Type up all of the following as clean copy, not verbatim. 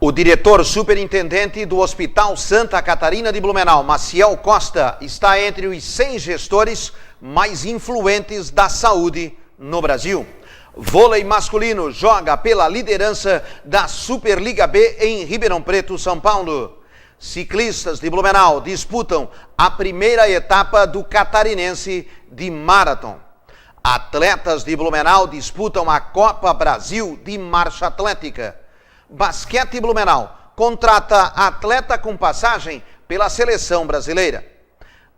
O diretor superintendente do Hospital Santa Catarina de Blumenau, Maciel Costa, está entre os 100 gestores mais influentes da saúde no Brasil. Vôlei masculino joga pela liderança da Superliga B em Ribeirão Preto, São Paulo. Ciclistas de Blumenau disputam a primeira etapa do Catarinense de Marathon. Atletas de Blumenau disputam a Copa Brasil de Marcha Atlética. Basquete Blumenau contrata atleta com passagem pela seleção brasileira.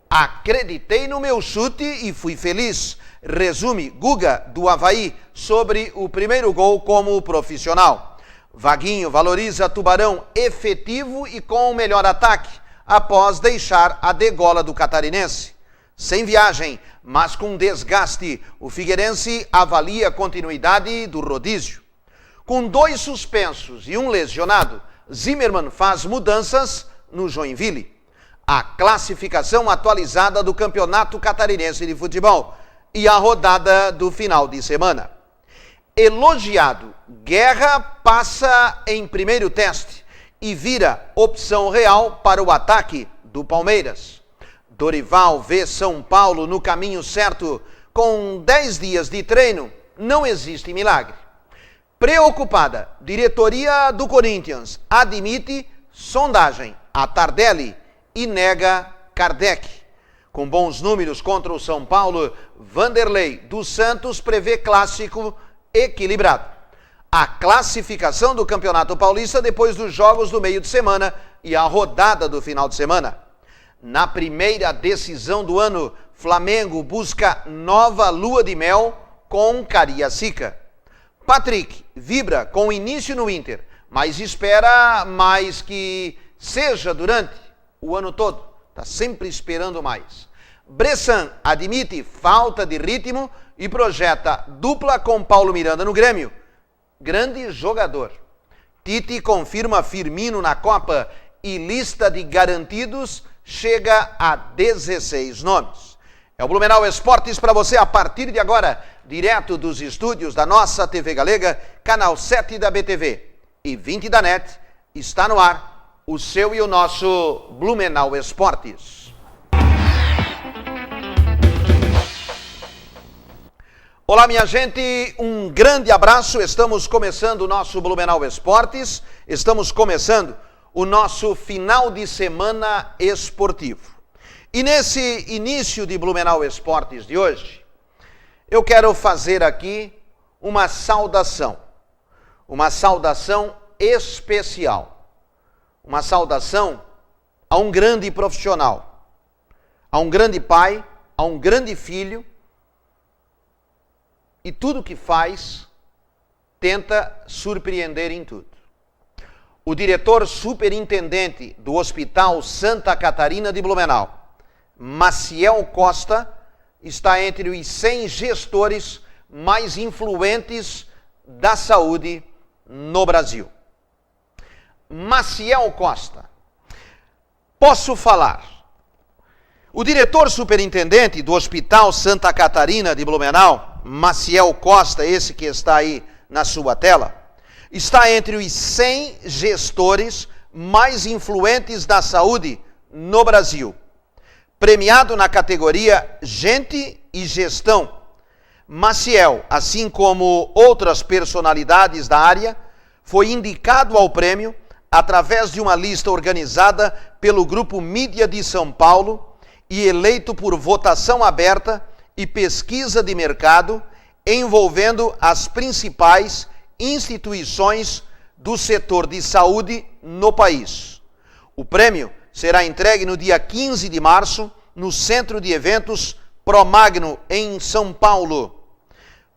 Acreditei no meu chute e fui feliz. Resume Guga do Avaí sobre o primeiro gol como profissional. Vaguinho valoriza Tubarão efetivo e com o melhor ataque, após deixar a degola do Catarinense. Sem viagem, mas com desgaste, o Figueirense avalia a continuidade do rodízio. Com 2 suspensos e 1 lesionado, Zimmermann faz mudanças no Joinville. A classificação atualizada do Campeonato Catarinense de Futebol e a rodada do final de semana. Elogiado, Guerra passa em primeiro teste e vira opção real para o ataque do Palmeiras. Dorival vê São Paulo no caminho certo. Com 10 dias de treino, não existe milagre. Preocupada, diretoria do Corinthians admite sondagem a Tardelli e nega Kardec. Com bons números contra o São Paulo, Vanderlei dos Santos prevê clássico equilibrado. A classificação do Campeonato Paulista depois dos jogos do meio de semana e a rodada do final de semana. Na primeira decisão do ano, Flamengo busca nova lua de mel com Cariacica. Patrick vibra com o início no Inter, mas espera mais que seja durante o ano todo. Está sempre esperando mais. Bressan admite falta de ritmo e projeta dupla com Paulo Miranda no Grêmio. Grande jogador. Tite confirma Firmino na Copa e lista de garantidos chega a 16 nomes. É o Blumenau Esportes para você a partir de agora, direto dos estúdios da nossa TV Galega, canal 7 da BTV e 20 da NET, está no ar o seu e o nosso Blumenau Esportes. Olá, minha gente, um grande abraço. Estamos começando o nosso Blumenau Esportes, estamos começando o nosso final de semana esportivo. E nesse início de Blumenau Esportes de hoje, eu quero fazer aqui uma saudação especial, uma saudação a um grande profissional, a um grande pai, a um grande filho, e tudo que faz, tenta surpreender em tudo. O diretor superintendente do Hospital Santa Catarina de Blumenau, Maciel Costa, está entre os 100 gestores mais influentes da saúde no Brasil. Maciel Costa, posso falar. O diretor superintendente do Hospital Santa Catarina de Blumenau, Maciel Costa, esse que está aí na sua tela, está entre os 100 gestores mais influentes da saúde no Brasil. Premiado na categoria Gente e Gestão, Maciel, assim como outras personalidades da área, foi indicado ao prêmio através de uma lista organizada pelo Grupo Mídia de São Paulo e eleito por votação aberta e pesquisa de mercado, envolvendo as principais instituições do setor de saúde no país. O prêmio será entregue no dia 15 de março, no Centro de Eventos Promagno, em São Paulo.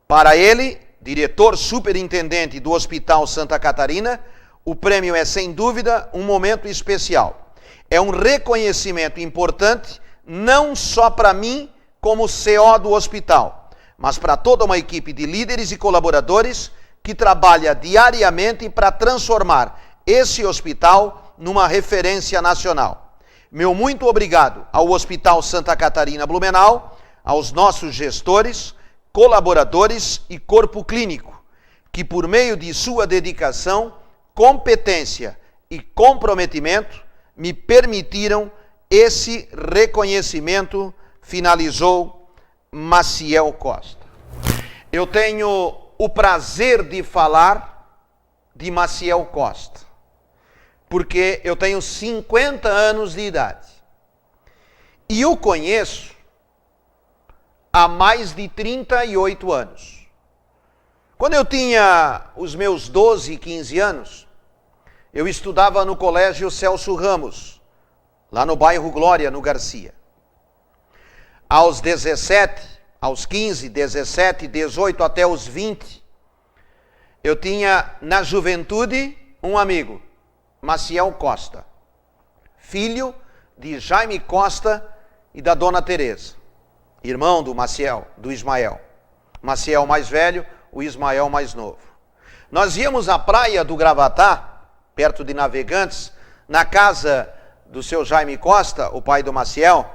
Para ele, diretor superintendente do Hospital Santa Catarina, o prêmio é, sem dúvida, um momento especial. É um reconhecimento importante, não só para mim, como CO do hospital, mas para toda uma equipe de líderes e colaboradores que trabalha diariamente para transformar esse hospital numa referência nacional. Meu muito obrigado ao Hospital Santa Catarina Blumenau, aos nossos gestores, colaboradores e corpo clínico, que por meio de sua dedicação, competência e comprometimento me permitiram esse reconhecimento, finalizou Maciel Costa. Eu tenho o prazer de falar de Maciel Costa, porque eu tenho 50 anos de idade e o conheço há mais de 38 anos. Quando eu tinha os meus 12, 15 anos, eu estudava no Colégio Celso Ramos, lá no bairro Glória, no Garcia. Aos 17, aos 15, 17, 18 até os 20, eu tinha na juventude um amigo, Maciel Costa, filho de Jaime Costa e da Dona Teresa, irmão do Maciel, do Ismael. Maciel mais velho, o Ismael mais novo. Nós íamos à praia do Gravatá, perto de Navegantes, na casa do seu Jaime Costa, o pai do Maciel,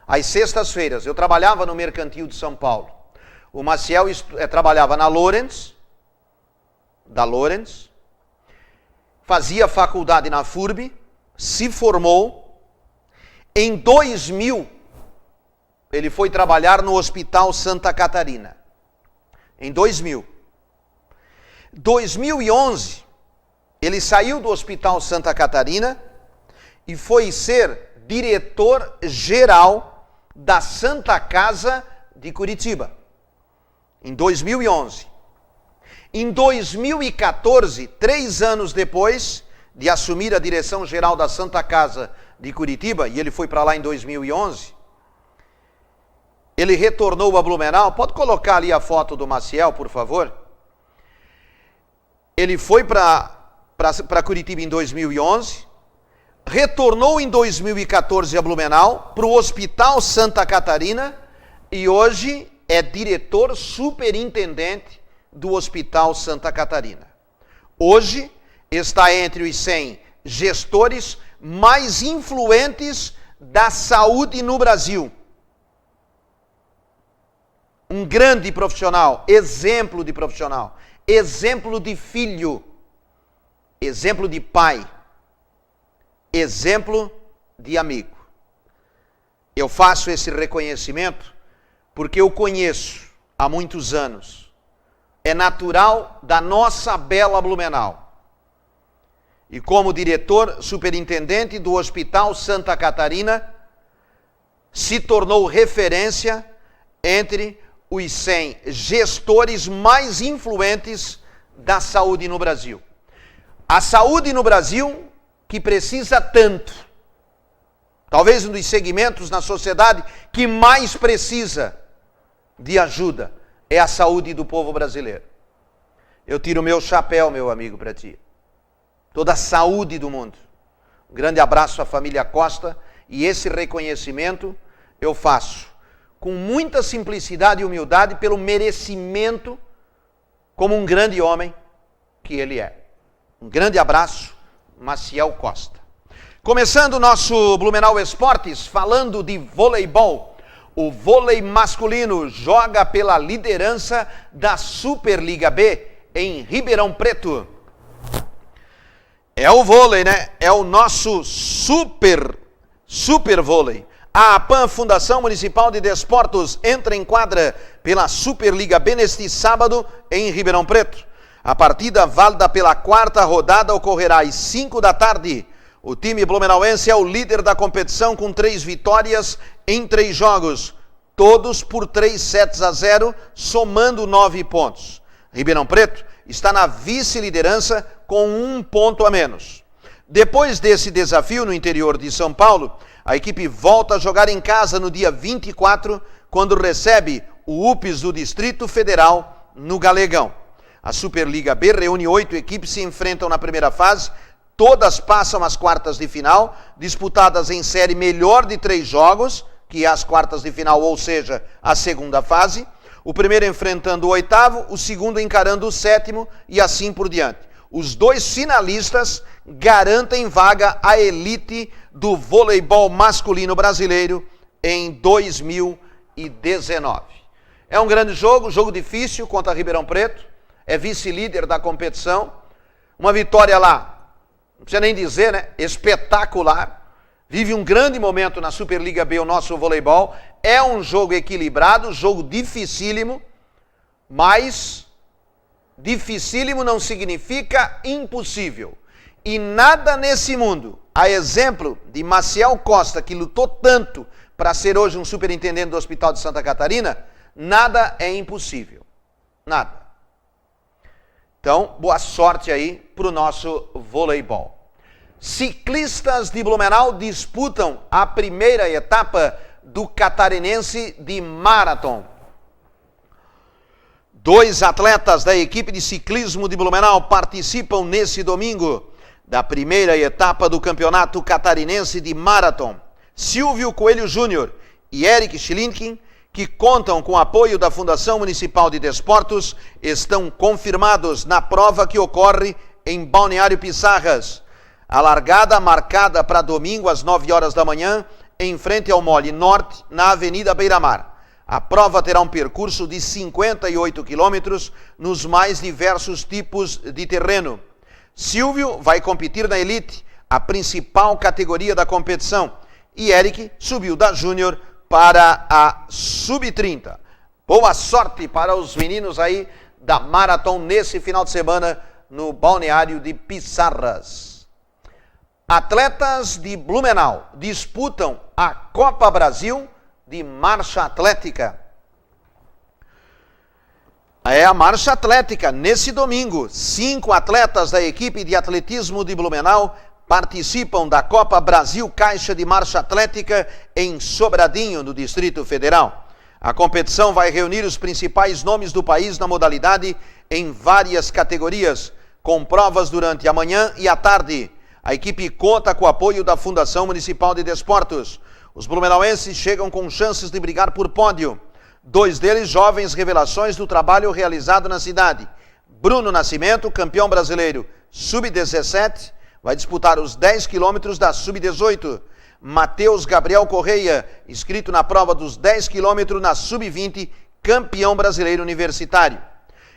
às sextas-feiras. Eu trabalhava no Mercantil de São Paulo. O Maciel trabalhava na Lawrence, fazia faculdade na FURB, se formou. Em 2000, ele foi trabalhar no Hospital Santa Catarina. Em 2011, ele saiu do Hospital Santa Catarina e foi ser diretor-geral da Santa Casa de Curitiba. Em 2011. Em 2014, 3 anos depois de assumir a direção-geral da Santa Casa de Curitiba, e ele foi para lá em 2011, ele retornou a Blumenau. Pode colocar ali a foto do Maciel, por favor? Ele foi para Curitiba em 2011, retornou em 2014 a Blumenau, para o Hospital Santa Catarina, e hoje é diretor superintendente do Hospital Santa Catarina. Hoje está entre os 100 gestores mais influentes da saúde no Brasil. Um grande profissional, exemplo de profissional, exemplo de filho, exemplo de pai, exemplo de amigo. Eu faço esse reconhecimento porque eu conheço há muitos anos. É natural da nossa bela Blumenau. E como diretor superintendente do Hospital Santa Catarina, se tornou referência entre os 100 gestores mais influentes da saúde no Brasil. A saúde no Brasil que precisa tanto, talvez um dos segmentos na sociedade que mais precisa de ajuda, é a saúde do povo brasileiro. Eu tiro o meu chapéu, meu amigo, para ti. Toda a saúde do mundo. Um grande abraço à família Costa, e esse reconhecimento eu faço com muita simplicidade e humildade pelo merecimento como um grande homem que ele é. Um grande abraço, Maciel Costa. Começando o nosso Blumenau Esportes, falando de voleibol. O vôlei masculino joga pela liderança da Superliga B em Ribeirão Preto. É o vôlei, né? É o nosso super vôlei. A APAM, Fundação Municipal de Desportos, entra em quadra pela Superliga B neste sábado em Ribeirão Preto. A partida válida pela 4ª rodada ocorrerá às 5 da tarde. O time blumenauense é o líder da competição com 3 vitórias em 3 jogos, todos por 3-0, somando 9 pontos. Ribeirão Preto está na vice-liderança com 1 ponto a menos. Depois desse desafio no interior de São Paulo, a equipe volta a jogar em casa no dia 24, quando recebe o UPS do Distrito Federal no Galegão. A Superliga B reúne 8 equipes que se enfrentam na primeira fase, todas passam às quartas de final, disputadas em série melhor de 3 jogos, que é as quartas de final, ou seja, a segunda fase. O primeiro enfrentando o 8º, o segundo encarando o 7º e assim por diante. Os 2 finalistas garantem vaga à elite do voleibol masculino brasileiro em 2019. É um grande jogo difícil contra Ribeirão Preto, é vice-líder da competição. Uma vitória lá não precisa nem dizer, né? Espetacular. Vive um grande momento na Superliga B, o nosso voleibol. É um jogo equilibrado, jogo dificílimo, mas dificílimo não significa impossível. E nada nesse mundo, a exemplo de Maciel Costa, que lutou tanto para ser hoje um superintendente do Hospital de Santa Catarina, nada é impossível. Nada. Então, boa sorte aí para o nosso voleibol. Ciclistas de Blumenau disputam a primeira etapa do Catarinense de Marathon. 2 atletas da equipe de ciclismo de Blumenau participam nesse domingo da primeira etapa do Campeonato Catarinense de Marathon. Silvio Coelho Júnior e Eric Schlinkin, que contam com o apoio da Fundação Municipal de Desportos, estão confirmados na prova que ocorre em Balneário Pissarras. A largada marcada para domingo às 9 horas da manhã, em frente ao Mole Norte, na Avenida Beira-Mar. A prova terá um percurso de 58 quilômetros nos mais diversos tipos de terreno. Silvio vai competir na Elite, a principal categoria da competição, e Eric subiu da Júnior para a Sub-30. Boa sorte para os meninos aí da Marathon nesse final de semana no Balneário de Pissarras. Atletas de Blumenau disputam a Copa Brasil de Marcha Atlética. É a Marcha Atlética nesse domingo. 5 atletas da equipe de atletismo de Blumenau participam da Copa Brasil Caixa de Marcha Atlética em Sobradinho, no Distrito Federal. A competição vai reunir os principais nomes do país na modalidade em várias categorias, com provas durante a manhã e a tarde. A equipe conta com o apoio da Fundação Municipal de Desportos. Os blumenauenses chegam com chances de brigar por pódio. 2 deles jovens revelações do trabalho realizado na cidade. Bruno Nascimento, campeão brasileiro Sub-17, vai disputar os 10 quilômetros da Sub-18. Matheus Gabriel Correia, inscrito na prova dos 10 quilômetros na Sub-20, campeão brasileiro universitário.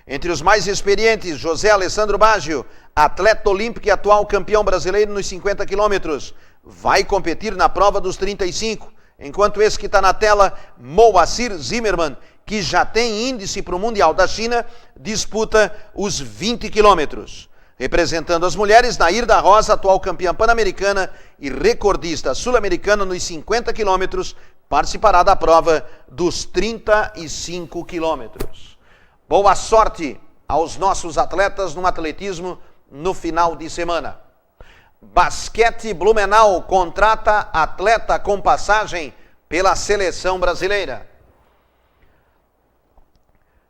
Entre os mais experientes, José Alessandro Baggio, atleta olímpico e atual campeão brasileiro nos 50 quilômetros, vai competir na prova dos 35, enquanto esse que está na tela, Moacir Zimmermann, que já tem índice para o Mundial da China, disputa os 20 quilômetros. Representando as mulheres, Nair da Rosa, atual campeã pan-americana e recordista sul-americana nos 50 quilômetros, participará da prova dos 35 quilômetros. Boa sorte aos nossos atletas no atletismo no final de semana. Basquete Blumenau contrata atleta com passagem pela seleção brasileira.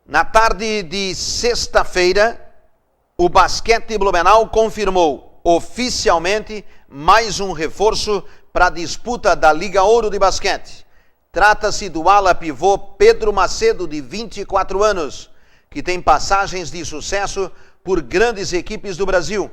Na tarde de sexta-feira, o Basquete Blumenau confirmou oficialmente mais um reforço para a disputa da Liga Ouro de Basquete. Trata-se do ala pivô Pedro Macedo, de 24 anos, que tem passagens de sucesso por grandes equipes do Brasil.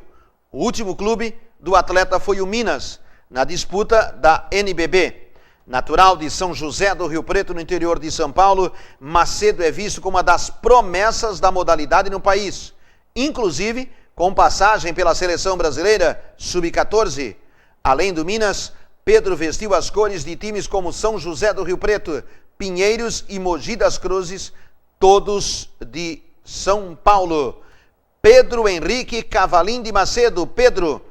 O último clube do atleta foi o Minas, na disputa da NBB. Natural de São José do Rio Preto, no interior de São Paulo, Macedo é visto como uma das promessas da modalidade no país, inclusive com passagem pela seleção brasileira Sub-14. Além do Minas, Pedro vestiu as cores de times como São José do Rio Preto, Pinheiros e Mogi das Cruzes, todos de São Paulo. Pedro Henrique Cavalim de Macedo. Pedro,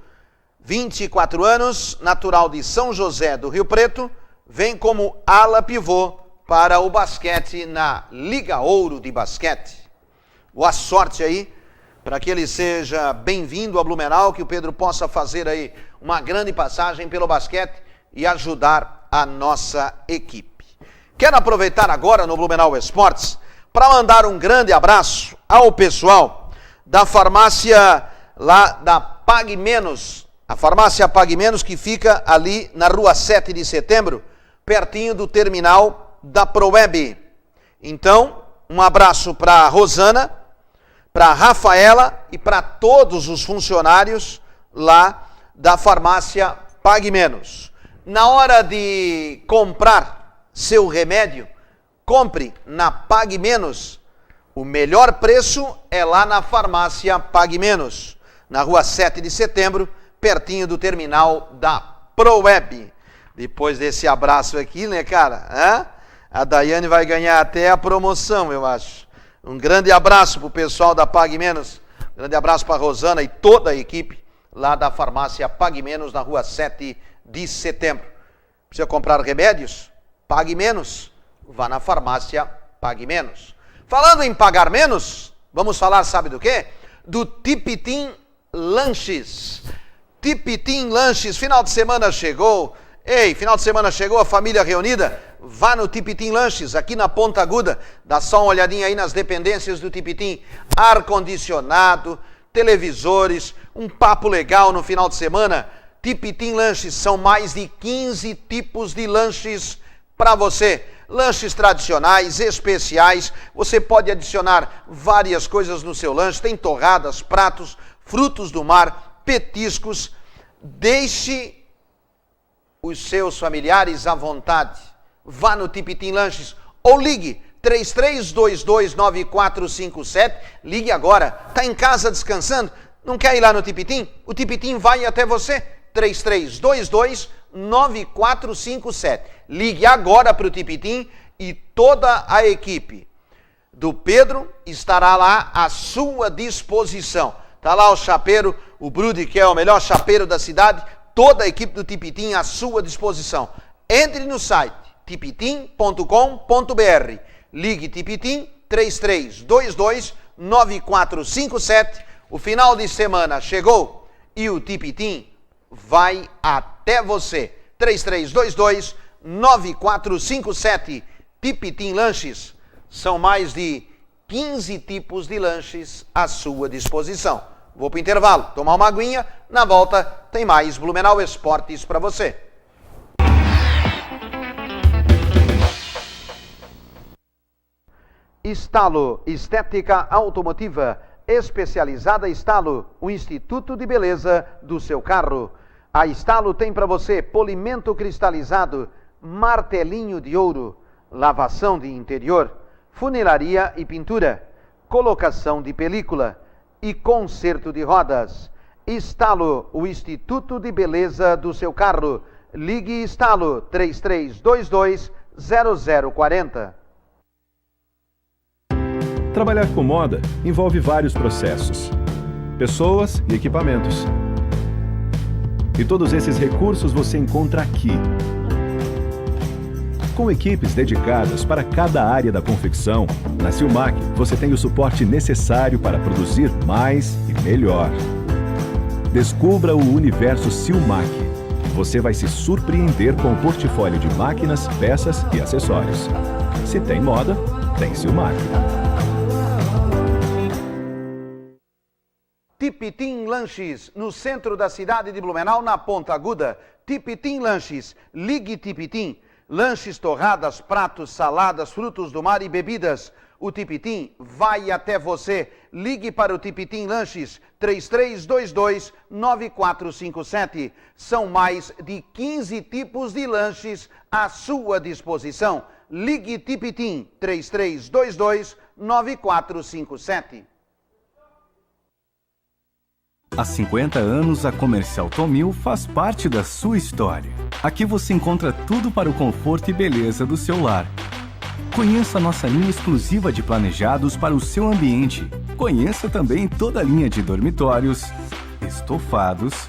24 anos, natural de São José do Rio Preto, vem como ala pivô para o basquete na Liga Ouro de Basquete. Boa sorte aí, para que ele seja bem-vindo a Blumenau, que o Pedro possa fazer aí uma grande passagem pelo basquete e ajudar a nossa equipe. Quero aproveitar agora no Blumenau Esportes para mandar um grande abraço ao pessoal da farmácia lá da Pague Menos, a farmácia Pague Menos, que fica ali na rua 7 de setembro, pertinho do terminal da Proeb. Então, um abraço para a Rosana, para a Rafaela e para todos os funcionários lá da farmácia Pague Menos. Na hora de comprar seu remédio, compre na Pague Menos. O melhor preço é lá na farmácia Pague Menos, na rua 7 de setembro, pertinho do terminal da ProWeb. Depois desse abraço aqui, né, cara? A Daiane vai ganhar até a promoção, eu acho. Um grande abraço pro pessoal da Pague Menos. Grande abraço para Rosana e toda a equipe lá da farmácia Pague Menos, na rua 7 de setembro. Precisa comprar remédios? Pague Menos. Vá na farmácia Pague Menos. Falando em pagar menos, vamos falar, sabe do quê? Do Tipitim Lanches. Tipitim Lanches, final de semana chegou. Ei, final de semana chegou, a família reunida? Vá no Tipitim Lanches, aqui na Ponta Aguda. Dá só uma olhadinha aí nas dependências do Tipitim. Ar-condicionado, televisores, um papo legal no final de semana. Tipitim Lanches, são mais de 15 tipos de lanches para você. Lanches tradicionais, especiais, você pode adicionar várias coisas no seu lanche. Tem torradas, pratos, frutos do mar, petiscos. Deixe os seus familiares à vontade. Vá no Tipitim Lanches ou ligue 33229457. Ligue agora. Está em casa descansando? Não quer ir lá no Tipitim? O Tipitim vai até você. 33229457. Ligue agora para o Tipitim e toda a equipe do Pedro estará lá à sua disposição. Está lá o chapeiro, o Brude, que é o melhor chapeiro da cidade, toda a equipe do Tipitim à sua disposição. Entre no site tipitim.com.br. Ligue Tipitim 33229457. O final de semana chegou e o Tipitim vai até você. 33229457. Tipitim Lanches. São mais de 15 tipos de lanches à sua disposição. Vou para o intervalo, tomar uma aguinha. Na volta tem mais Blumenau Esportes para você. Estalo Estética Automotiva. Especializada Estalo, o Instituto de Beleza do seu carro. A Estalo tem para você polimento cristalizado, martelinho de ouro, lavação de interior, funilaria e pintura, colocação de película e conserto de rodas. Estalo, o Instituto de Beleza do seu carro. Ligue Estalo 33220040. Trabalhar com moda envolve vários processos, pessoas e equipamentos. E todos esses recursos você encontra aqui. Com equipes dedicadas para cada área da confecção, na Silmac você tem o suporte necessário para produzir mais e melhor. Descubra o universo Silmac. Você vai se surpreender com o portfólio de máquinas, peças e acessórios. Se tem moda, tem Silmac. Tipitim Lanches, no centro da cidade de Blumenau, na Ponta Aguda. Tipitim Lanches, ligue Tipitim. Lanches, torradas, pratos, saladas, frutos do mar e bebidas. O Tipitim vai até você. Ligue para o Tipitim Lanches, 33229457. São mais de 15 tipos de lanches à sua disposição. Ligue Tipitim, 33229457. Há 50 anos, a Comercial Tomil faz parte da sua história. Aqui você encontra tudo para o conforto e beleza do seu lar. Conheça a nossa linha exclusiva de planejados para o seu ambiente. Conheça também toda a linha de dormitórios, estofados,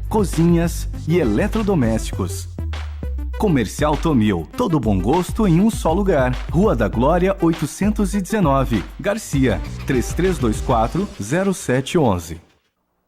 cozinhas e eletrodomésticos. Comercial Tomil, todo bom gosto em um só lugar. Rua da Glória 819, Garcia, 3324-0711.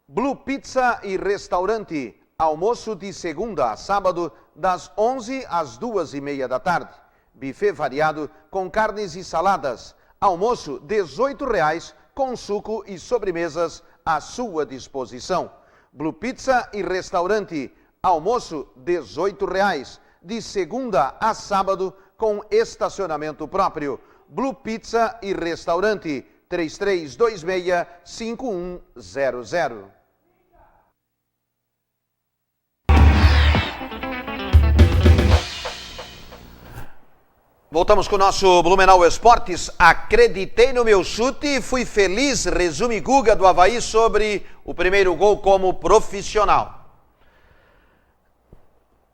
Blue Pizza e Restaurante, almoço de segunda a sábado, das 11 às 2:30 da tarde. Buffet variado com carnes e saladas. Almoço R$18 com suco e sobremesas à sua disposição. Blue Pizza e Restaurante, almoço R$18, de segunda a sábado com estacionamento próprio. Blue Pizza e Restaurante, 3326-5100. Voltamos com o nosso Blumenau Esportes. Acreditei no meu chute e fui feliz, resume Guga do Avaí sobre o primeiro gol como profissional.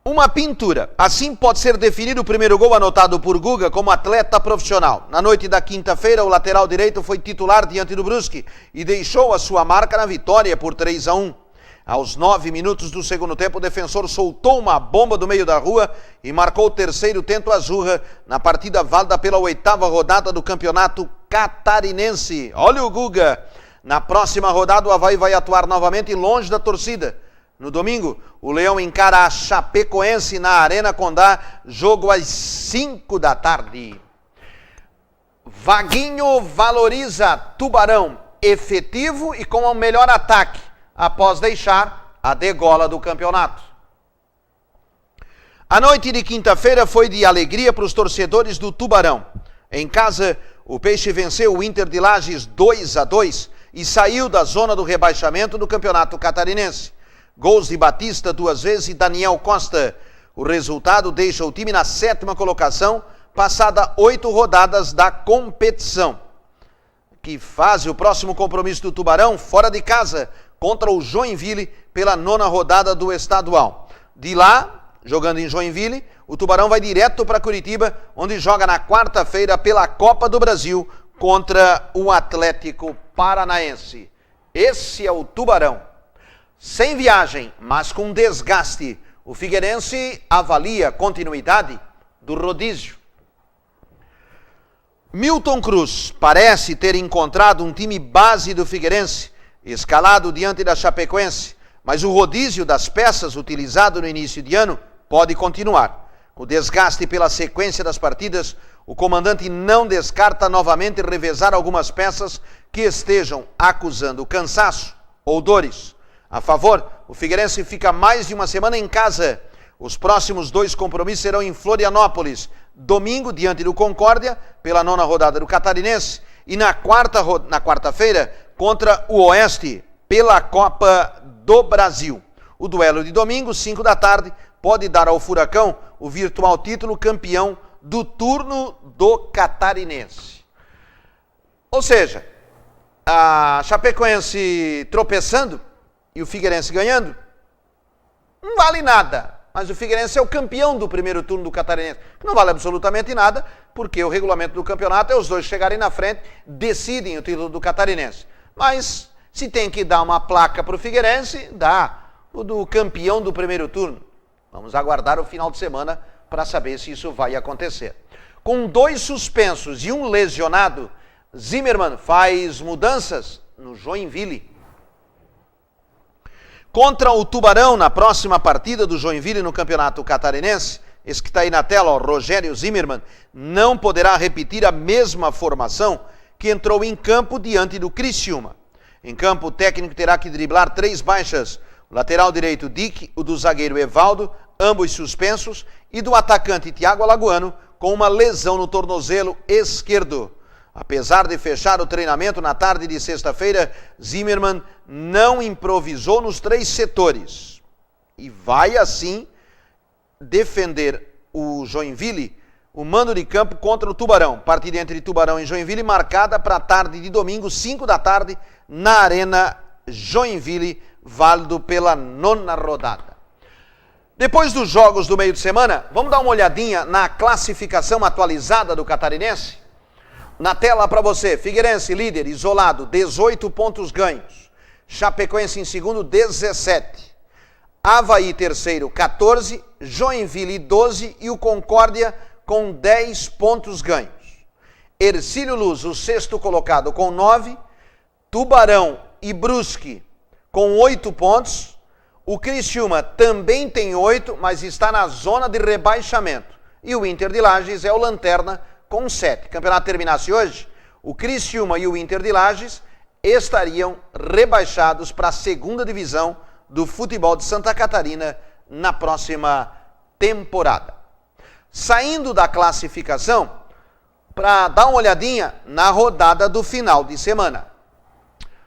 Uma pintura. Assim pode ser definido o primeiro gol anotado por Guga como atleta profissional. Na noite da quinta-feira, o lateral direito foi titular diante do Brusque e deixou a sua marca na vitória por 3-1. Aos 9 minutos do segundo tempo, o defensor soltou uma bomba do meio da rua e marcou o terceiro tento azurra na partida válida pela 8ª rodada do Campeonato Catarinense. Olha o Guga. Na próxima rodada, o Avaí vai atuar novamente longe da torcida. No domingo, o Leão encara a Chapecoense na Arena Condá, jogo às 5 da tarde. Vaguinho valoriza Tubarão, efetivo e com o melhor ataque, após deixar a degola do campeonato. A noite de quinta-feira foi de alegria para os torcedores do Tubarão. Em casa, o Peixe venceu o Inter de Lages 2-2 e saiu da zona do rebaixamento do Campeonato Catarinense. Gols de Batista 2 vezes e Daniel Costa. O resultado deixa o time na 7ª colocação, passada 8 rodadas da competição. Que faz o próximo compromisso do Tubarão fora de casa contra o Joinville pela 9ª rodada do estadual. De lá, jogando em Joinville, o Tubarão vai direto para Curitiba, onde joga na quarta-feira pela Copa do Brasil contra o Atlético Paranaense. Esse é o Tubarão. Sem viagem, mas com desgaste, o Figueirense avalia a continuidade do rodízio. Milton Cruz parece ter encontrado um time base do Figueirense, escalado diante da Chapecoense, mas o rodízio das peças utilizado no início de ano pode continuar. Com o desgaste pela sequência das partidas, o comandante não descarta novamente revezar algumas peças que estejam acusando cansaço ou dores. A favor, o Figueirense fica mais de uma semana em casa. Os próximos 2 compromissos serão em Florianópolis. Domingo, diante do Concórdia, pela 9ª rodada do Catarinense. E na quarta-feira, contra o Oeste, pela Copa do Brasil. O duelo de domingo, 5 da tarde, pode dar ao Furacão o virtual título campeão do turno do Catarinense. Ou seja, a Chapecoense tropeçando e o Figueirense ganhando, não vale nada. Mas o Figueirense é o campeão do primeiro turno do Catarinense. Não vale absolutamente nada, porque o regulamento do campeonato é os dois chegarem na frente, decidem o título do Catarinense. Mas se tem que dar uma placa para o Figueirense, dá o do campeão do primeiro turno. Vamos aguardar o final de semana para saber se isso vai acontecer. Com 2 suspensos e um lesionado, Zimmermann faz mudanças no Joinville. Contra o Tubarão, na próxima partida do Joinville no Campeonato Catarinense, esse que está aí na tela, ó, Rogério Zimmermann, não poderá repetir a mesma formação que entrou em campo diante do Criciúma. Em campo, o técnico terá que driblar 3 baixas, o lateral direito Dick, o do zagueiro Evaldo, ambos suspensos, e do atacante Thiago Alagoano, com uma lesão no tornozelo esquerdo. Apesar de fechar o treinamento na tarde de sexta-feira, Zimmermann não improvisou nos 3 setores e vai assim defender o Joinville, o mando de campo contra o Tubarão. Partida entre Tubarão e Joinville marcada para a tarde de domingo, 5 da tarde, na Arena Joinville, válido pela 9ª rodada. Depois dos jogos do meio de semana, vamos dar uma olhadinha na classificação atualizada do Catarinense? Na tela para você, Figueirense líder, isolado, 18 pontos ganhos. Chapecoense em segundo, 17. Avaí terceiro, 14. Joinville 12 e o Concórdia com 10 pontos ganhos. Hercílio Luz, o 6º colocado, com 9. Tubarão e Brusque com 8 pontos. O Criciúma também tem 8, mas está na zona de rebaixamento. E o Inter de Lages é o lanterna com 7. O campeonato terminasse hoje, o Criciúma e o Inter de Lages estariam rebaixados para a 2ª divisão do futebol de Santa Catarina na próxima temporada. Saindo da classificação, para dar uma olhadinha na rodada do final de semana.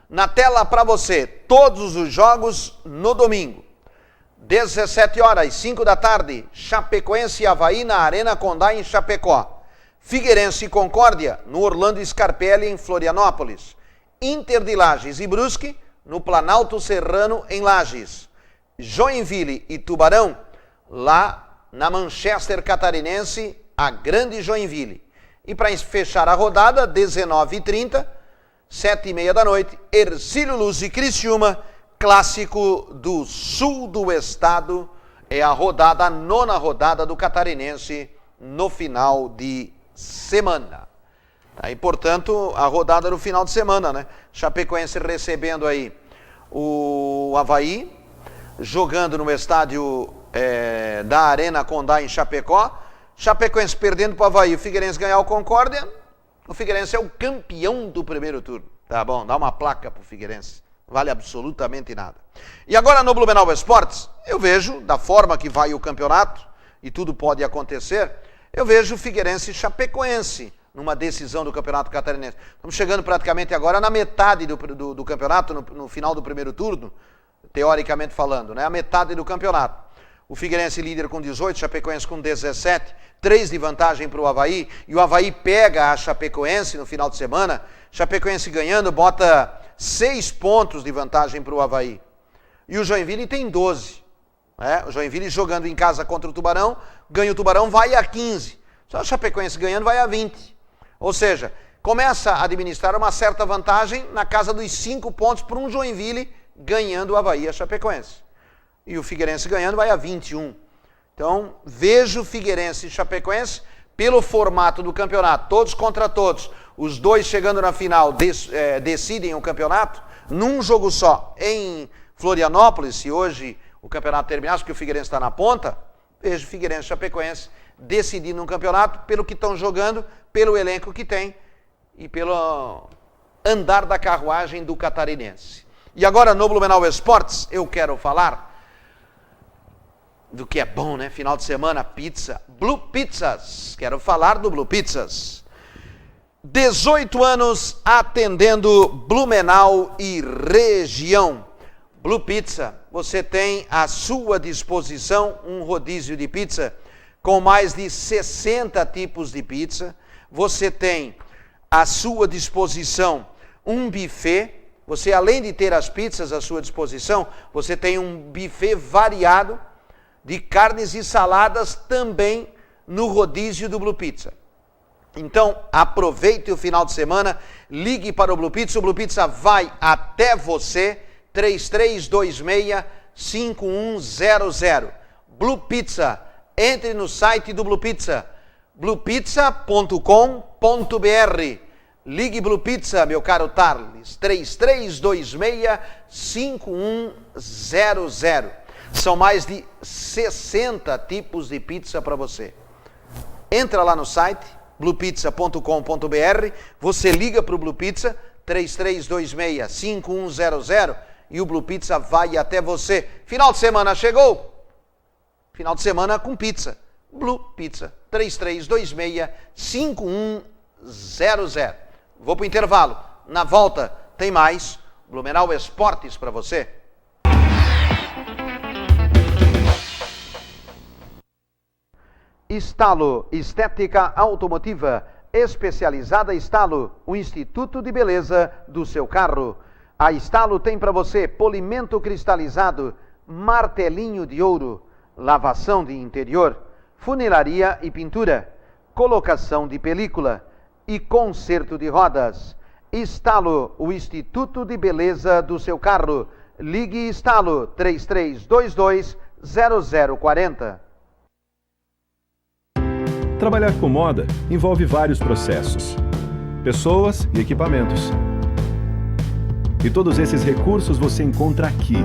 Na tela para você, todos os jogos no domingo. 17 horas, 5 da tarde, Chapecoense e Avaí na Arena Condá em Chapecó. Figueirense e Concórdia, no Orlando Scarpelli, em Florianópolis. Inter de Lages e Brusque, no Planalto Serrano, em Lages. Joinville e Tubarão, lá na Manchester Catarinense, a Grande Joinville. E para fechar a rodada, 19h30, 7h30 da noite, Hercílio Luz e Criciúma, clássico do sul do estado. É a rodada, a 9ª rodada do Catarinense no final de semana. Aí, portanto, a rodada no final de semana, né? Chapecoense recebendo aí o Avaí, jogando no estádio da Arena Condá em Chapecó. Chapecoense perdendo para o Avaí, o Figueirense ganhar o Concórdia. O Figueirense é o campeão do primeiro turno. Tá bom, dá uma placa pro Figueirense. Vale absolutamente nada. E agora no Blumenau Esportes, eu vejo, da forma que vai o campeonato, e tudo pode acontecer, eu vejo o Figueirense e Chapecoense numa decisão do Campeonato Catarinense. Estamos chegando praticamente agora na metade do campeonato, no final do primeiro turno, teoricamente falando, né? A metade do campeonato. O Figueirense líder com 18, Chapecoense com 17, 3 de vantagem para o Avaí, e o Avaí pega a Chapecoense no final de semana. Chapecoense ganhando, bota 6 pontos de vantagem para o Avaí. E o Joinville tem 12. O Joinville jogando em casa contra o Tubarão, ganha o Tubarão, vai a 15. Só o Chapecoense ganhando, vai a 20. Ou seja, começa a administrar uma certa vantagem na casa dos 5 pontos para um Joinville ganhando o Avaí a Chapecoense. E o Figueirense ganhando, vai a 21. Então, vejo Figueirense e Chapecoense pelo formato do campeonato, todos contra todos. Os dois chegando na final decidem o campeonato num jogo só. Em Florianópolis, se hoje o campeonato terminasse, porque o Figueirense está na ponta, vejo Figueirense e Chapecoense decidindo um campeonato pelo que estão jogando, pelo elenco que tem e pelo andar da carruagem do catarinense. E agora no Blumenau Esportes, eu quero falar do que é bom, né? Final de semana, pizza. Blue Pizzas. Quero falar do Blue Pizzas. 18 anos atendendo Blumenau e região. Blue Pizza, você tem à sua disposição um rodízio de pizza com mais de 60 tipos de pizza. Você tem à sua disposição um buffet. Você, além de ter as pizzas à sua disposição, você tem um buffet variado de carnes e saladas também no rodízio do Blue Pizza. Então, aproveite o final de semana, ligue para o Blue Pizza vai até você, 3326-5100. Blue Pizza, entre no site do Blue Pizza, bluepizza.com.br. Ligue Blue Pizza, meu caro Tarles, 3326-5100. São mais de 60 tipos de pizza para você. Entra lá no site, bluepizza.com.br, você liga para o Blue Pizza, 3326-5100, e o Blue Pizza vai até você. Final de semana chegou? Final de semana com pizza. Blue Pizza, 3326-5100. Vou para o intervalo. Na volta tem mais Blumenau Esportes para você. Estalo Estética Automotiva, especializada Estalo, o Instituto de Beleza do seu carro. A Estalo tem para você polimento cristalizado, martelinho de ouro, lavação de interior, funilaria e pintura, colocação de película e conserto de rodas. Estalo, o Instituto de Beleza do seu carro. Ligue Estalo 3322-0040. Trabalhar com moda envolve vários processos, pessoas e equipamentos. E todos esses recursos você encontra aqui.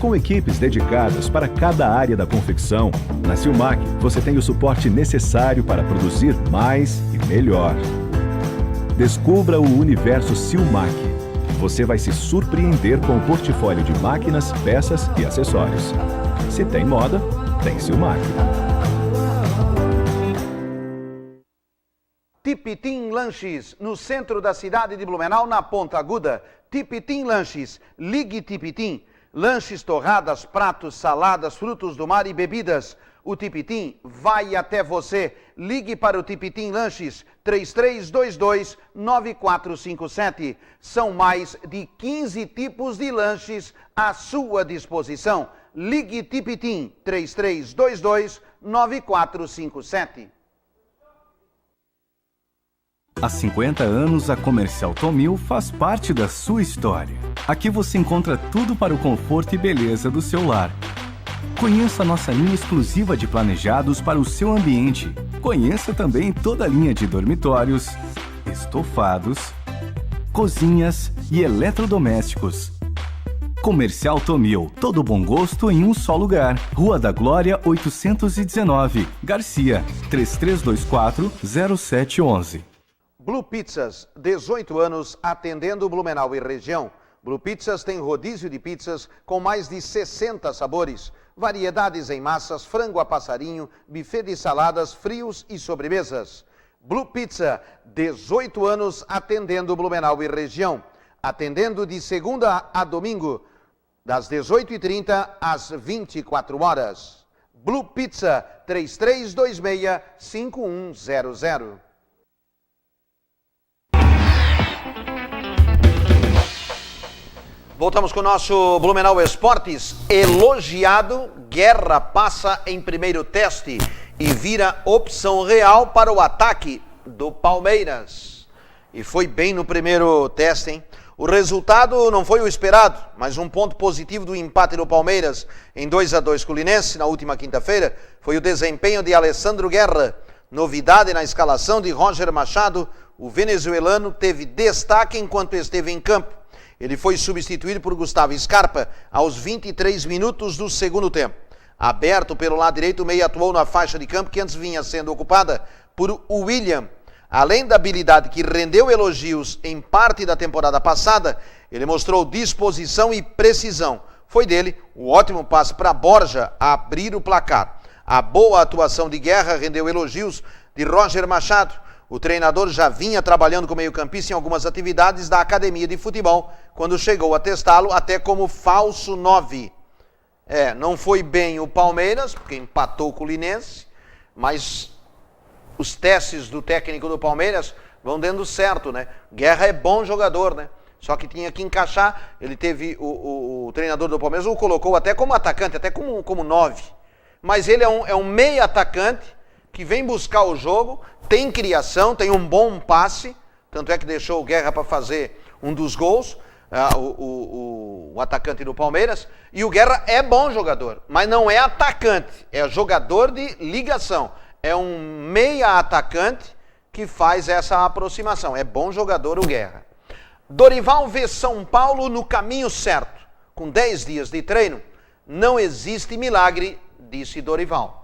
Com equipes dedicadas para cada área da confecção, na Silmac você tem o suporte necessário para produzir mais e melhor. Descubra o universo Silmac. Você vai se surpreender com o portfólio de máquinas, peças e acessórios. Se tem moda, tem Silmac. Tipitim Lanches, no centro da cidade de Blumenau, na Ponta Aguda. Tipitim Lanches, ligue Tipitim. Lanches, torradas, pratos, saladas, frutos do mar e bebidas. O Tipitim vai até você. ligue para o Tipitim Lanches 3322-9457. São mais de 15 tipos de lanches à sua disposição. Ligue Tipitim 3322-9457. Há 50 anos, a Comercial Tomil faz parte da sua história. Aqui você encontra tudo para o conforto e beleza do seu lar. Conheça nossa linha exclusiva de planejados para o seu ambiente. Conheça também toda a linha de dormitórios, estofados, cozinhas e eletrodomésticos. Comercial Tomil, todo bom gosto em um só lugar. Rua da Glória, 819, Garcia, 3324-0711. Blue Pizzas, 18 anos atendendo Blumenau e região. Blue Pizzas tem rodízio de pizzas com mais de 60 sabores, variedades em massas, frango a passarinho, buffet de saladas, frios e sobremesas. Blue Pizza, 18 anos atendendo Blumenau e região. Atendendo de segunda a domingo, das 18h30 às 24 horas. Blue Pizza, 3326-5100. Voltamos com o nosso Blumenau Esportes. Elogiado, Guerra passa em primeiro teste e vira opção real para o ataque do Palmeiras. E foi bem no primeiro teste, hein? O resultado não foi o esperado, mas um ponto positivo do empate do Palmeiras em 2-2 com o Linense na última quinta-feira foi o desempenho de Alessandro Guerra. Novidade na escalação de Roger Machado, o venezuelano teve destaque enquanto esteve em campo. Ele foi substituído por Gustavo Scarpa aos 23 minutos do segundo tempo. Aberto pelo lado direito, o meia atuou na faixa de campo que antes vinha sendo ocupada por William. Além da habilidade que rendeu elogios em parte da temporada passada, ele mostrou disposição e precisão. Foi dele o ótimo passe para Borja abrir o placar. A boa atuação de Guerra rendeu elogios de Roger Machado. O treinador já vinha trabalhando com meio-campista em algumas atividades da academia de futebol, quando chegou a testá-lo até como falso 9. Não foi bem o Palmeiras, porque empatou com o Linense, mas os testes do técnico do Palmeiras vão dando certo, né? Guerra é bom jogador, né? Só que tinha que encaixar. Ele teve, o treinador do Palmeiras o colocou até como atacante, até como 9. Mas ele é um meia atacante que vem buscar o jogo, tem criação, tem um bom passe, tanto é que deixou o Guerra para fazer um dos gols, o atacante do Palmeiras, e o Guerra é bom jogador, mas não é atacante, é jogador de ligação, é um meia atacante que faz essa aproximação, é bom jogador o Guerra. Dorival vê São Paulo no caminho certo, com 10 dias de treino, não existe milagre, disse Dorival.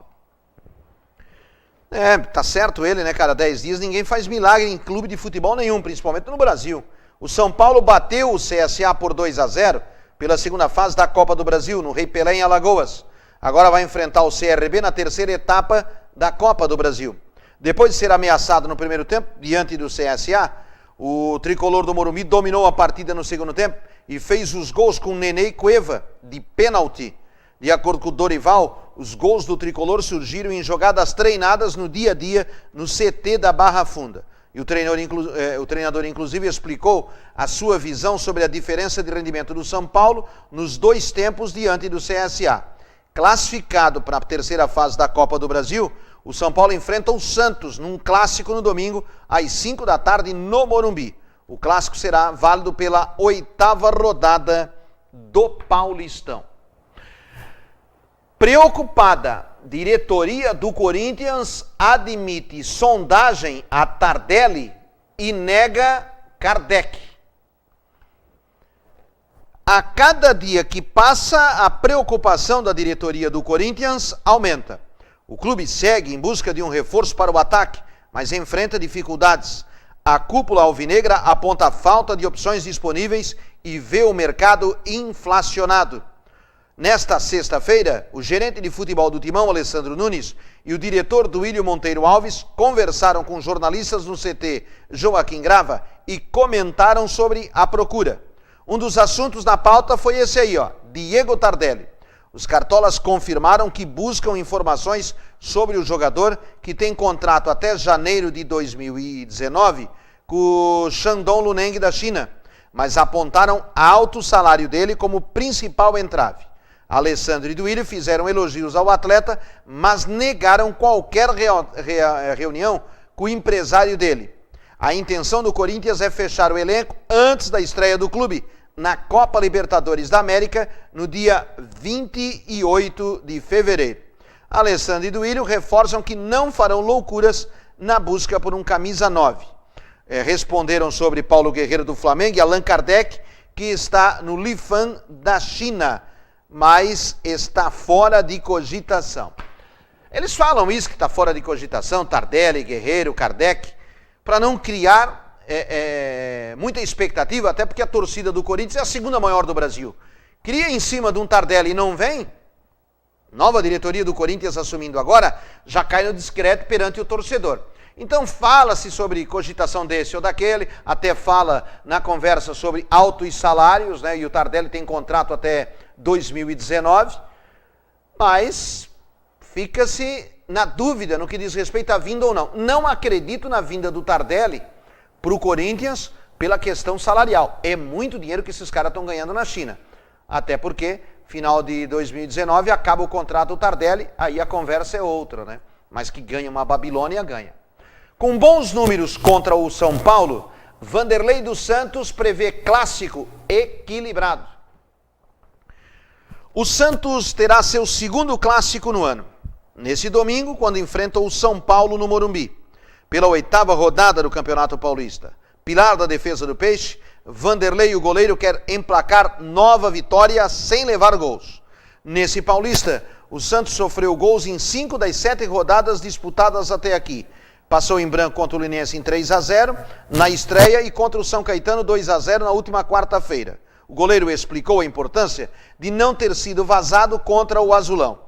Tá certo ele, né, cara? 10 dias, ninguém faz milagre em clube de futebol nenhum, principalmente no Brasil. O São Paulo bateu o CSA por 2-0 pela segunda fase da Copa do Brasil, no Rei Pelé em Alagoas. Agora vai enfrentar o CRB na terceira etapa da Copa do Brasil. Depois de ser ameaçado no primeiro tempo, diante do CSA, o tricolor do Morumbi dominou a partida no segundo tempo e fez os gols com Nenê e Cueva, de pênalti. De acordo com o Dorival, os gols do tricolor surgiram em jogadas treinadas no dia a dia no CT da Barra Funda. E o treinador inclusive explicou a sua visão sobre a diferença de rendimento do São Paulo nos dois tempos diante do CSA. Classificado para a terceira fase da Copa do Brasil, o São Paulo enfrenta o Santos num clássico no domingo às 5 da tarde no Morumbi. O clássico será válido pela 8ª rodada do Paulistão. Preocupada, diretoria do Corinthians admite sondagem a Tardelli e nega Kardec. A cada dia que passa, a preocupação da diretoria do Corinthians aumenta. O clube segue em busca de um reforço para o ataque, mas enfrenta dificuldades. A cúpula alvinegra aponta a falta de opções disponíveis e vê o mercado inflacionado. Nesta sexta-feira, o gerente de futebol do Timão, Alessandro Nunes, e o diretor do Duílio Monteiro Alves conversaram com jornalistas no CT Joaquim Grava e comentaram sobre a procura. Um dos assuntos na pauta foi esse aí, Diego Tardelli. Os cartolas confirmaram que buscam informações sobre o jogador, que tem contrato até janeiro de 2019 com o Shandong Luneng da China, mas apontaram alto salário dele como principal entrave. Alessandro e Duílio fizeram elogios ao atleta, mas negaram qualquer reunião com o empresário dele. A intenção do Corinthians é fechar o elenco antes da estreia do clube na Copa Libertadores da América, no dia 28 de fevereiro. Alessandro e Duílio reforçam que não farão loucuras na busca por um camisa 9. Responderam sobre Paulo Guerreiro do Flamengo e Allan Kardec, que está no Lifan da China, mas está fora de cogitação. Eles falam isso, que está fora de cogitação, Tardelli, Guerreiro, Kardec, para não criar muita expectativa, até porque a torcida do Corinthians é a segunda maior do Brasil. Cria em cima de um Tardelli e não vem, nova diretoria do Corinthians assumindo agora, já cai no discreto perante o torcedor. Então fala-se sobre cogitação desse ou daquele, até fala na conversa sobre altos salários, né? E o Tardelli tem contrato até 2019, mas fica-se na dúvida no que diz respeito à vinda ou não. Não acredito na vinda do Tardelli para o Corinthians pela questão salarial. É muito dinheiro que esses caras estão ganhando na China. Até porque, final de 2019, acaba o contrato do Tardelli, aí a conversa é outra, né? Mas que ganha uma Babilônia, ganha. Com bons números contra o São Paulo, Vanderlei dos Santos prevê clássico equilibrado. O Santos terá seu segundo clássico no ano. Nesse domingo, quando enfrenta o São Paulo no Morumbi, pela 8ª rodada do Campeonato Paulista. Pilar da defesa do Peixe, Vanderlei, o goleiro, quer emplacar nova vitória sem levar gols. Nesse Paulista, o Santos sofreu gols em 5 das 7 rodadas disputadas até aqui. Passou em branco contra o Linense em 3-0 na estreia e contra o São Caetano 2-0 na última quarta-feira. O goleiro explicou a importância de não ter sido vazado contra o Azulão.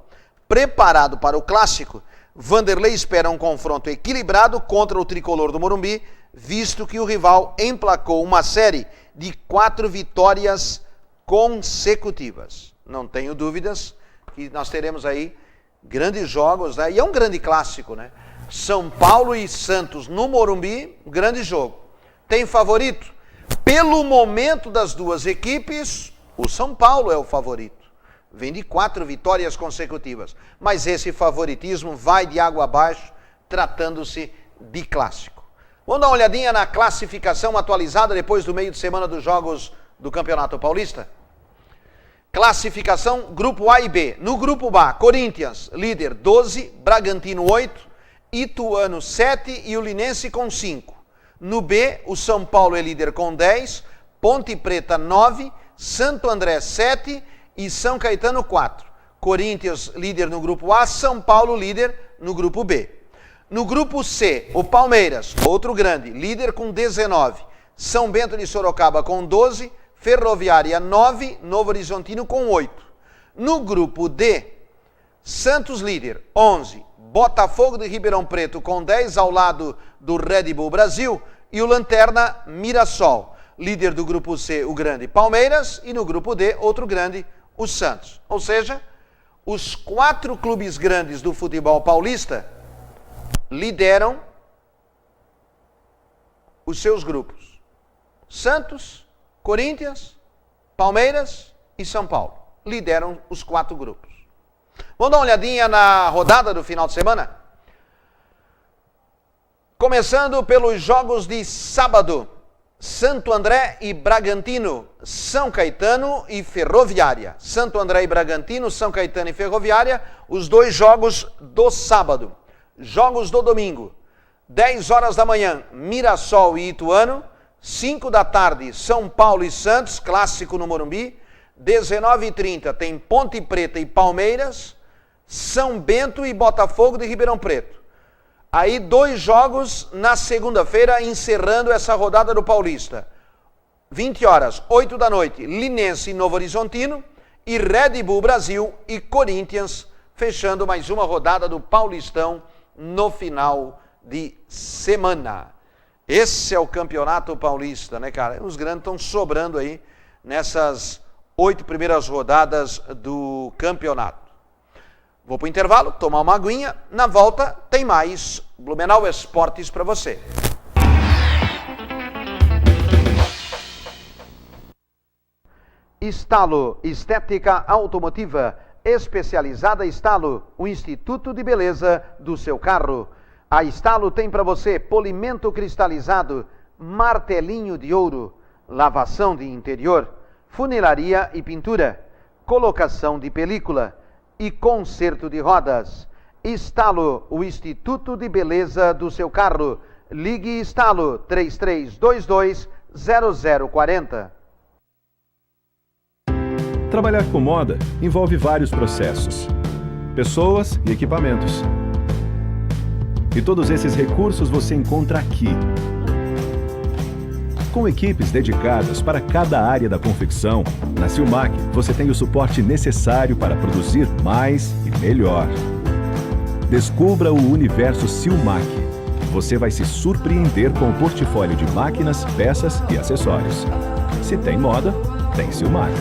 Preparado para o clássico, Vanderlei espera um confronto equilibrado contra o tricolor do Morumbi, visto que o rival emplacou uma série de 4 vitórias consecutivas. Não tenho dúvidas que nós teremos aí grandes jogos, né? E é um grande clássico, né? São Paulo e Santos no Morumbi, grande jogo. Tem favorito? Pelo momento das duas equipes, o São Paulo é o favorito. Vem de 4 vitórias consecutivas. Mas esse favoritismo vai de água abaixo, tratando-se de clássico. Vamos dar uma olhadinha na classificação atualizada depois do meio de semana dos jogos do Campeonato Paulista? Classificação Grupo A e B. No Grupo A, Corinthians, líder 12, Bragantino 8, Ituano 7 e o Linense com 5. No B, o São Paulo é líder com 10, Ponte Preta 9, Santo André 7 e São Caetano 4. Corinthians líder no Grupo A, São Paulo líder no Grupo B. No Grupo C, o Palmeiras, outro grande, líder com 19. São Bento de Sorocaba com 12, Ferroviária 9, Novo Horizontino com 8. No Grupo D, Santos líder 11, Botafogo de Ribeirão Preto com 10 ao lado do Red Bull Brasil e o Lanterna Mirassol. Líder do Grupo C, o grande Palmeiras, e no Grupo D, outro grande, o Santos. Ou seja, os 4 clubes grandes do futebol paulista lideram os seus grupos. Santos, Corinthians, Palmeiras e São Paulo lideram os 4 grupos. Vamos dar uma olhadinha na rodada do final de semana? Começando pelos jogos de sábado. Santo André e Bragantino, São Caetano e Ferroviária. Santo André e Bragantino, São Caetano e Ferroviária, os 2 jogos do sábado. Jogos do domingo. 10 horas da manhã, Mirassol e Ituano. 5 da tarde, São Paulo e Santos, clássico no Morumbi. 19h30 tem Ponte Preta e Palmeiras, São Bento e Botafogo de Ribeirão Preto. Aí 2 jogos na segunda-feira, encerrando essa rodada do Paulista. 20 horas, 8 da noite, Linense e Novo Horizontino, e Red Bull Brasil e Corinthians, fechando mais uma rodada do Paulistão no final de semana. Esse é o Campeonato Paulista, né, cara? Os grandes estão sobrando aí nessas 8 primeiras rodadas do campeonato. Vou para o intervalo, tomar uma aguinha. Na volta tem mais Blumenau Esportes para você. Estalo Estética Automotiva, especializada Estalo, o Instituto de Beleza do seu carro. A Estalo tem para você polimento cristalizado, martelinho de ouro, lavação de interior, funilaria e pintura, colocação de película e conserto de rodas. Estalo, o Instituto de Beleza do seu carro. Ligue Estalo 3322-0040. Trabalhar com moda envolve vários processos, pessoas e equipamentos. E todos esses recursos você encontra aqui. Com equipes dedicadas para cada área da confecção, na Silmac você tem o suporte necessário para produzir mais e melhor. Descubra o universo Silmac. Você vai se surpreender com o portfólio de máquinas, peças e acessórios. Se tem moda, tem Silmac.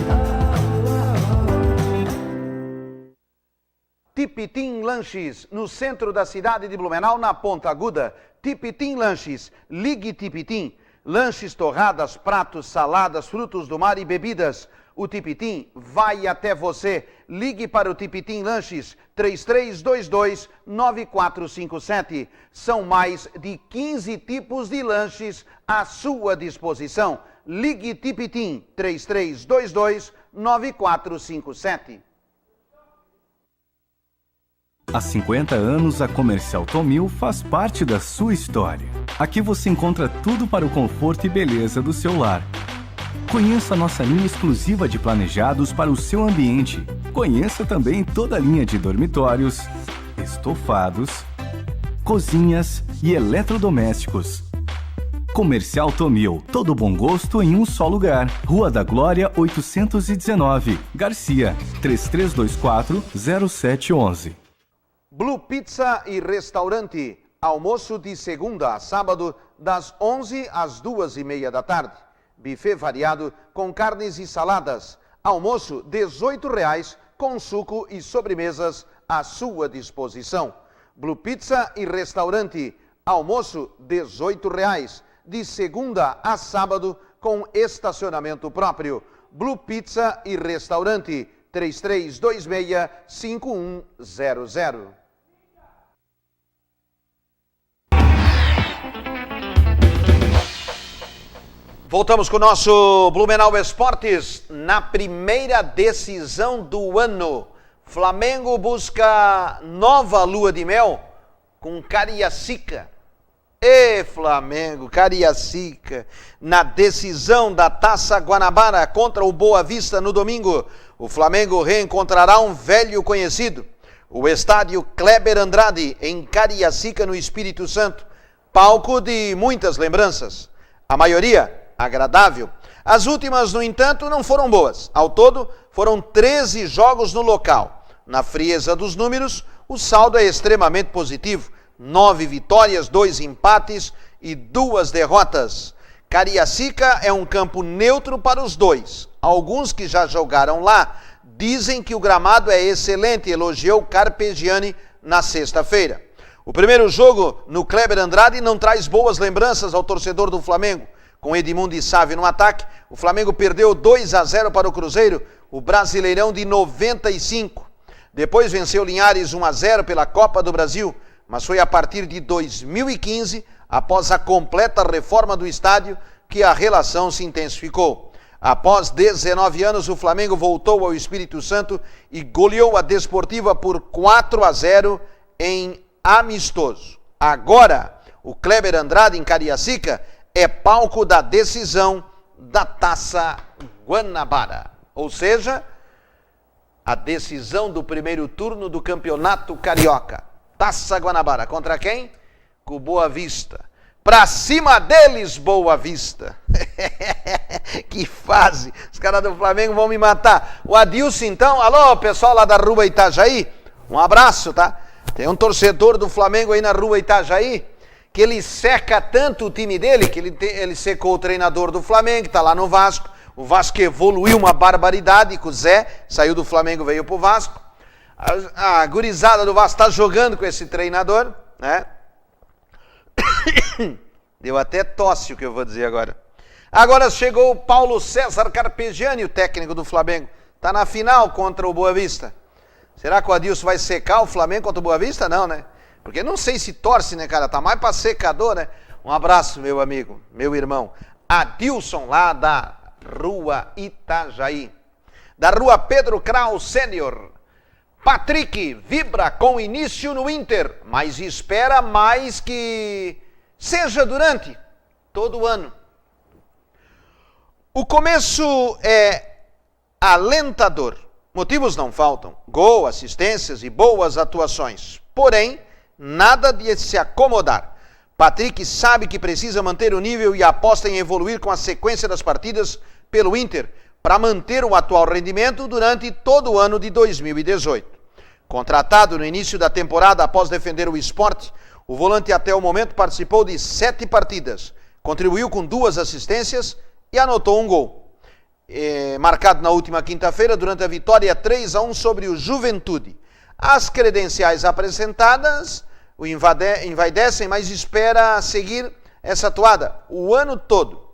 Tipitim Lanches, no centro da cidade de Blumenau, na Ponta Aguda. Tipitim Lanches, ligue Tipitim. Lanches, torradas, pratos, saladas, frutos do mar e bebidas. O Tipitim vai até você. Ligue para o Tipitim Lanches, 3322-9457. São mais de 15 tipos de lanches à sua disposição. Ligue Tipitim, 3322-9457. Há 50 anos, a Comercial Tomil faz parte da sua história. Aqui você encontra tudo para o conforto e beleza do seu lar. Conheça nossa linha exclusiva de planejados para o seu ambiente. Conheça também toda a linha de dormitórios, estofados, cozinhas e eletrodomésticos. Comercial Tomil, todo bom gosto em um só lugar. Rua da Glória, 819, Garcia, 3324-0711. Blue Pizza e Restaurante, almoço de segunda a sábado, das 11 às 2:30 da tarde. Buffet variado com carnes e saladas. Almoço, R$18, com suco e sobremesas à sua disposição. Blue Pizza e Restaurante, almoço, R$18, de segunda a sábado, com estacionamento próprio. Blue Pizza e Restaurante, 3326-5100. Voltamos com o nosso Blumenau Esportes na primeira decisão do ano. Flamengo busca nova lua de mel com Cariacica. Flamengo, Cariacica, na decisão da Taça Guanabara contra o Boa Vista no domingo. O Flamengo reencontrará um velho conhecido, o estádio Kleber Andrade, em Cariacica, no Espírito Santo. Palco de muitas lembranças, a maioria agradável. As últimas, no entanto, não foram boas. Ao todo, foram 13 jogos no local. Na frieza dos números, o saldo é extremamente positivo. 9 vitórias, 2 empates e 2 derrotas. Cariacica é um campo neutro para os dois. Alguns que já jogaram lá dizem que o gramado é excelente, elogiou Carpegiani na sexta-feira. O primeiro jogo no Kleber Andrade não traz boas lembranças ao torcedor do Flamengo. Com Edmundo e Sávio no ataque, o Flamengo perdeu 2-0 para o Cruzeiro, o Brasileirão de 95. Depois venceu Linhares 1-0 pela Copa do Brasil, mas foi a partir de 2015, após a completa reforma do estádio, que a relação se intensificou. Após 19 anos, o Flamengo voltou ao Espírito Santo e goleou a Desportiva por 4-0 em amistoso. Agora, o Kleber Andrade em Cariacica é palco da decisão da Taça Guanabara. Ou seja, a decisão do primeiro turno do Campeonato Carioca. Taça Guanabara. Contra quem? Com o Boa Vista. Pra cima deles, Boa Vista. Que fase. Os caras do Flamengo vão me matar. O Adilson, então. Alô, pessoal lá da Rua Itajaí. Um abraço, tá? Tem um torcedor do Flamengo aí na Rua Itajaí, que ele seca tanto o time dele, que ele secou o treinador do Flamengo, que está lá no Vasco, O Vasco evoluiu uma barbaridade com o Zé, saiu do Flamengo, veio pro Vasco. A gurizada do Vasco está jogando com esse treinador, né? Deu até tosse o que eu vou dizer agora. Agora chegou o Paulo César Carpegiani, o técnico do Flamengo. Está na final contra o Boa Vista. Será que o Adilson vai secar o Flamengo contra o Boa Vista? Não, né? Porque não sei se torce, né, cara? Tá mais para secador, né? Um abraço, meu amigo, meu irmão. Adilson, lá da Rua Itajaí. Da Rua Pedro Kraus Sênior. Patrick vibra com início no Inter, mas espera mais que seja durante todo o ano. O começo é alentador. Motivos não faltam. Gol, assistências e boas atuações. Porém, nada de se acomodar. Patrick sabe que precisa manter o nível e aposta em evoluir com a sequência das partidas pelo Inter para manter o atual rendimento durante todo o ano de 2018. Contratado no início da temporada após defender o Sport, o volante até o momento participou de 7 partidas, contribuiu com 2 assistências e anotou um gol. Marcado na última quinta-feira durante a vitória 3-1 sobre o Juventude. As credenciais apresentadas o envaidecem, mas espera seguir essa toada o ano todo.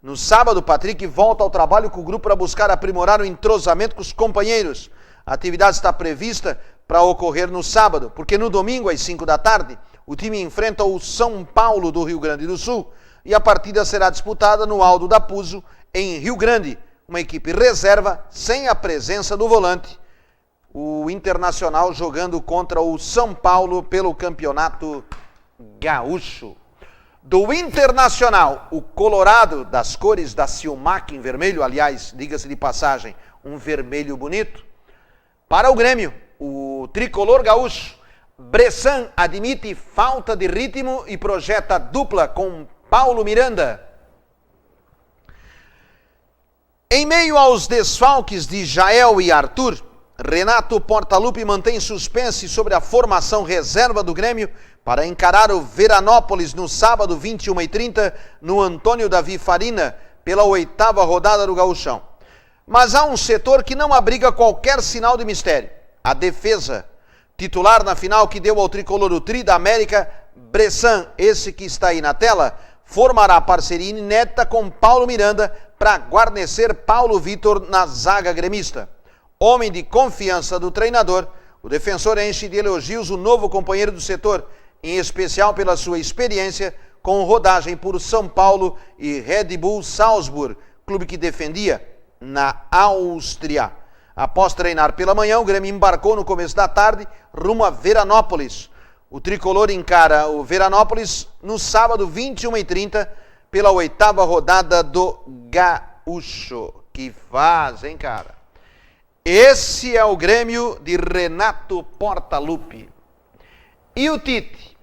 No sábado, Patrick volta ao trabalho com o grupo para buscar aprimorar o entrosamento com os companheiros. A atividade está prevista para ocorrer no sábado, porque no domingo, às 5 da tarde, o time enfrenta o São Paulo do Rio Grande do Sul e a partida será disputada no Aldo da Puzo, em Rio Grande, uma equipe reserva sem a presença do volante. O Internacional jogando contra o São Paulo pelo Campeonato Gaúcho. Do Internacional, o Colorado, das cores da Silmac em vermelho, aliás, diga-se de passagem, um vermelho bonito. Para o Grêmio, o tricolor gaúcho, Bressan admite falta de ritmo e projeta dupla com Paulo Miranda. Em meio aos desfalques de Jael e Arthur, Renato Portaluppi mantém suspense sobre a formação reserva do Grêmio para encarar o Veranópolis no sábado 21h30 no Antônio Davi Farina pela 8ª rodada do Gauchão. Mas há um setor que não abriga qualquer sinal de mistério. A defesa. Titular na final que deu ao tricolor o Tri da América, Bressan, esse que está aí na tela, formará parceria inédita com Paulo Miranda para guarnecer Paulo Vitor na zaga gremista. Homem de confiança do treinador, o defensor enche de elogios o novo companheiro do setor, em especial pela sua experiência com rodagem por São Paulo e Red Bull Salzburg, clube que defendia na Áustria. Após treinar pela manhã, o Grêmio embarcou no começo da tarde rumo a Veranópolis. O tricolor encara o Veranópolis no sábado 21h30 pela 8ª rodada do Gaúcho. Que faz, hein, cara? Esse é o Grêmio de Renato Portaluppi. E o Tite?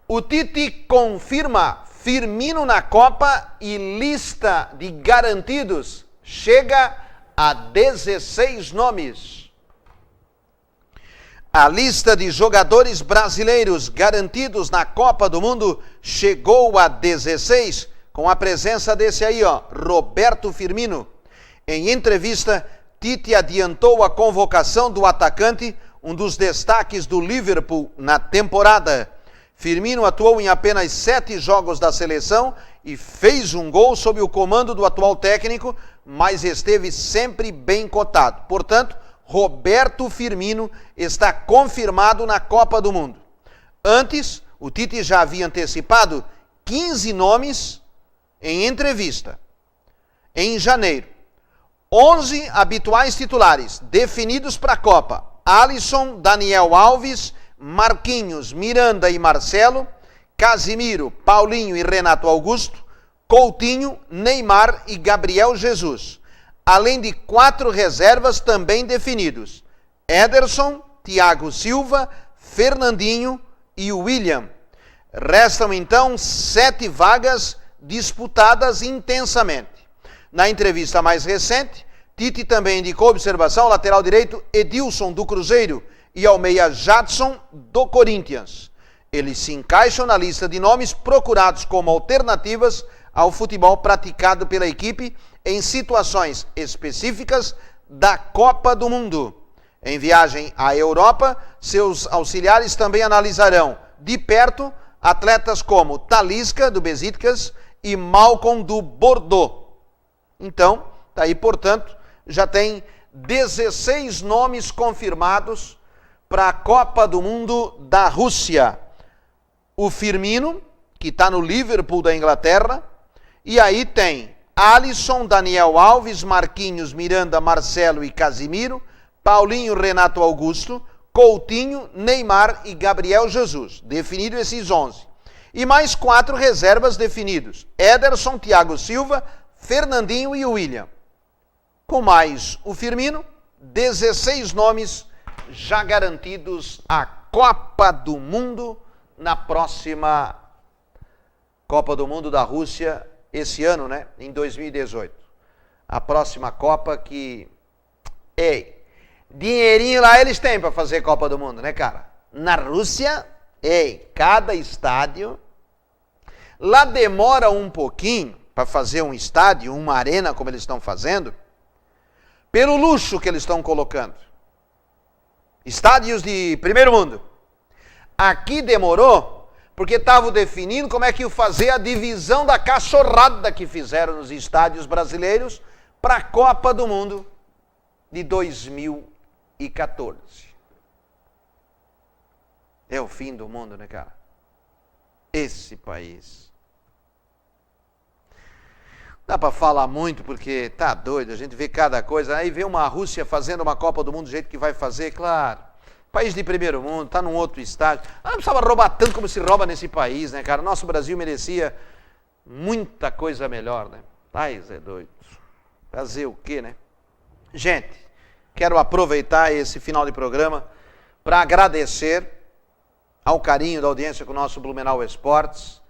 O Tite confirma Firmino na Copa e lista de garantidos chega a 16 nomes. A lista de jogadores brasileiros garantidos na Copa do Mundo chegou a 16, com a presença desse aí, ó, Roberto Firmino. Em entrevista, Tite adiantou a convocação do atacante, um dos destaques do Liverpool na temporada. Firmino atuou em apenas 7 jogos da seleção e fez um gol sob o comando do atual técnico, mas esteve sempre bem cotado. Portanto, Roberto Firmino está confirmado na Copa do Mundo. Antes, o Tite já havia antecipado 15 nomes em entrevista. Em janeiro, 11 habituais titulares definidos para a Copa: Alisson, Daniel Alves, Marquinhos, Miranda e Marcelo, Casimiro, Paulinho e Renato Augusto, Coutinho, Neymar e Gabriel Jesus. Além de 4 reservas também definidos: Ederson, Thiago Silva, Fernandinho e William. Restam então 7 vagas disputadas intensamente. Na entrevista mais recente, Tite também indicou observação ao lateral direito Edilson do Cruzeiro e ao meia Jadson do Corinthians. Eles se encaixam na lista de nomes procurados como alternativas ao futebol praticado pela equipe em situações específicas da Copa do Mundo. Em viagem à Europa, seus auxiliares também analisarão de perto atletas como Talisca, do Besiktas, e Malcom, do Bordeaux. Então, tá aí, portanto, já tem 16 nomes confirmados para a Copa do Mundo da Rússia. O Firmino, que está no Liverpool da Inglaterra, e aí tem Alisson, Daniel Alves, Marquinhos, Miranda, Marcelo e Casimiro, Paulinho, Renato Augusto, Coutinho, Neymar e Gabriel Jesus. Definido esses 11. E mais 4 reservas definidos: Ederson, Thiago Silva, Fernandinho e William. Com mais o Firmino, 16 nomes já garantidos à Copa do Mundo na próxima Copa do Mundo da Rússia, esse ano, né? Em 2018. A próxima Copa que... Ei, dinheirinho lá eles têm para fazer Copa do Mundo, né, cara? Na Rússia, cada estádio... Lá demora um pouquinho para fazer um estádio, uma arena como eles estão fazendo, pelo luxo que eles estão colocando. Estádios de primeiro mundo. Aqui demorou porque estavam definindo como é que ia fazer a divisão da cachorrada que fizeram nos estádios brasileiros para a Copa do Mundo de 2014. É o fim do mundo, né, cara? Esse país. Dá para falar muito porque tá doido, a gente vê cada coisa. Aí vê uma Rússia fazendo uma Copa do Mundo do jeito que vai fazer, claro. País de primeiro mundo, tá num outro estádio. Não precisava roubar tanto como se rouba nesse país, né, cara? Nosso Brasil merecia muita coisa melhor, né? País é doido. Fazer o quê, né? Gente, quero aproveitar esse final de programa para agradecer ao carinho da audiência com o nosso Blumenau Esportes.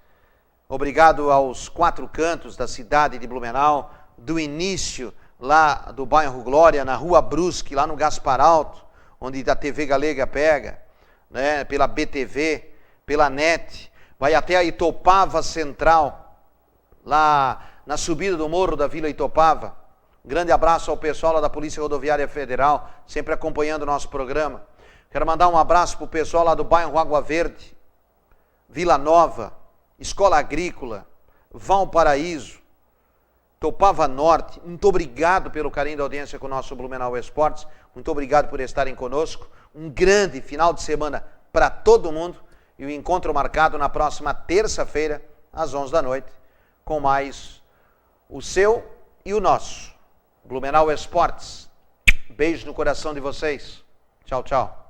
Obrigado aos 4 cantos da cidade de Blumenau, do início lá do bairro Glória, na Rua Brusque, lá no Gaspar Alto, onde a TV Galega pega, né, pela BTV, pela NET, vai até a Itopava Central, lá na subida do morro da Vila Itopava. Grande abraço ao pessoal lá da Polícia Rodoviária Federal, sempre acompanhando o nosso programa. Quero mandar um abraço para o pessoal lá do bairro Água Verde, Vila Nova, Escola Agrícola, Valparaíso, Topava Norte. Muito obrigado pelo carinho da audiência com o nosso Blumenau Esportes. Muito obrigado por estarem conosco. Um grande final de semana para todo mundo. E o encontro marcado na próxima terça-feira, às 11 da noite, com mais o seu e o nosso Blumenau Esportes. Beijo no coração de vocês. Tchau, tchau.